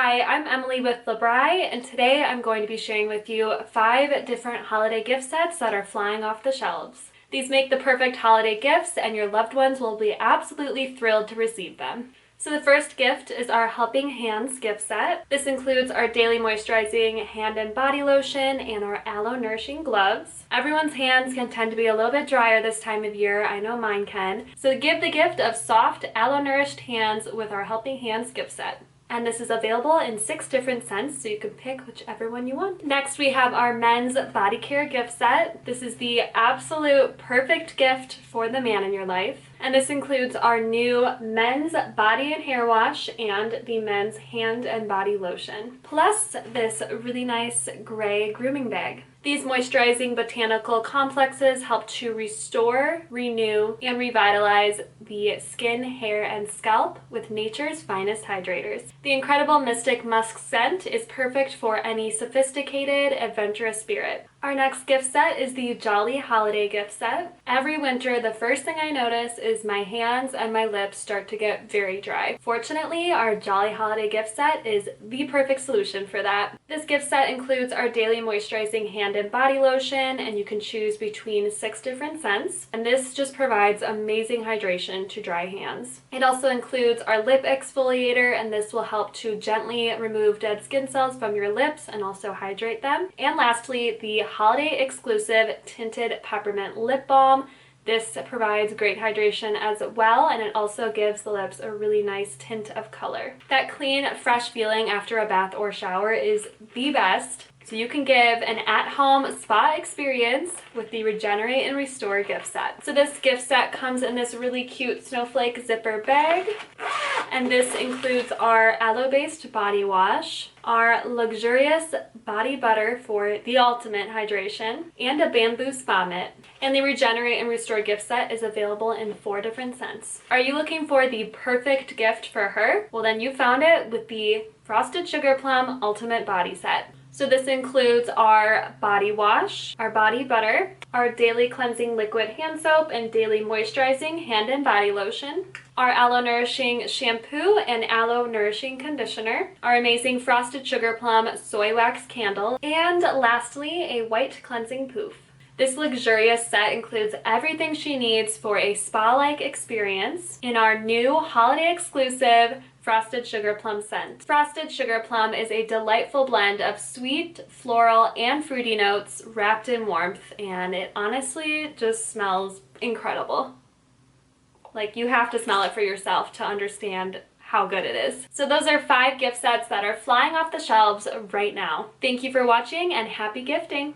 Hi, I'm Emily with Labri, and today I'm going to be sharing with you 5 different holiday gift sets that are flying off the shelves. These make the perfect holiday gifts, and your loved ones will be absolutely thrilled to receive them. So the first gift is our Helping Hands gift set. This includes our Daily Moisturizing Hand and Body Lotion and our Aloe Nourishing Gloves. Everyone's hands can tend to be a little bit drier this time of year. I know mine can. So give the gift of soft, aloe-nourished hands with our Helping Hands gift set. And this is available in 6 different scents, so you can pick whichever one you want. Next, we have our men's body care gift set. This is the absolute perfect gift for the man in your life. And this includes our new men's body and hair wash and the men's hand and body lotion. Plus this really nice gray grooming bag. These moisturizing botanical complexes help to restore, renew, and revitalize the skin, hair, and scalp with nature's finest hydrators. The incredible Mystic Musk scent is perfect for any sophisticated, adventurous spirit. Our next gift set is the Jolly Holiday gift set. Every winter, the first thing I notice is my hands and my lips start to get very dry. Fortunately, our Jolly Holiday gift set is the perfect solution for that. This gift set includes our Daily Moisturizing Hand and Body Lotion, and you can choose between 6 different scents. And this just provides amazing hydration to dry hands. It also includes our lip exfoliator, and this will help to gently remove dead skin cells from your lips and also hydrate them. And lastly, the holiday exclusive tinted peppermint lip balm. This provides great hydration as well, and it also gives the lips a really nice tint of color. That clean, fresh feeling after a bath or shower is the best. So you can give an at-home spa experience with the Regenerate and Restore gift set. So this gift set comes in this really cute snowflake zipper bag. And this includes our aloe-based body wash, our luxurious body butter for the ultimate hydration, and a bamboo spa mitt. And the Regenerate and Restore gift set is available in 4 different scents. Are you looking for the perfect gift for her? Well, then you found it with the Frosted Sugar Plum Ultimate Body Set. So this includes our body wash, our body butter, our daily cleansing liquid hand soap and daily moisturizing hand and body lotion, our aloe nourishing shampoo and aloe nourishing conditioner, our amazing Frosted Sugar Plum soy wax candle, and lastly, a white cleansing poof. This luxurious set includes everything she needs for a spa-like experience in our new holiday exclusive Frosted Sugar Plum scent. Frosted Sugar Plum is a delightful blend of sweet, floral, and fruity notes wrapped in warmth, and it honestly just smells incredible. Like, you have to smell it for yourself to understand how good it is. So those are 5 gift sets that are flying off the shelves right now. Thank you for watching and happy gifting!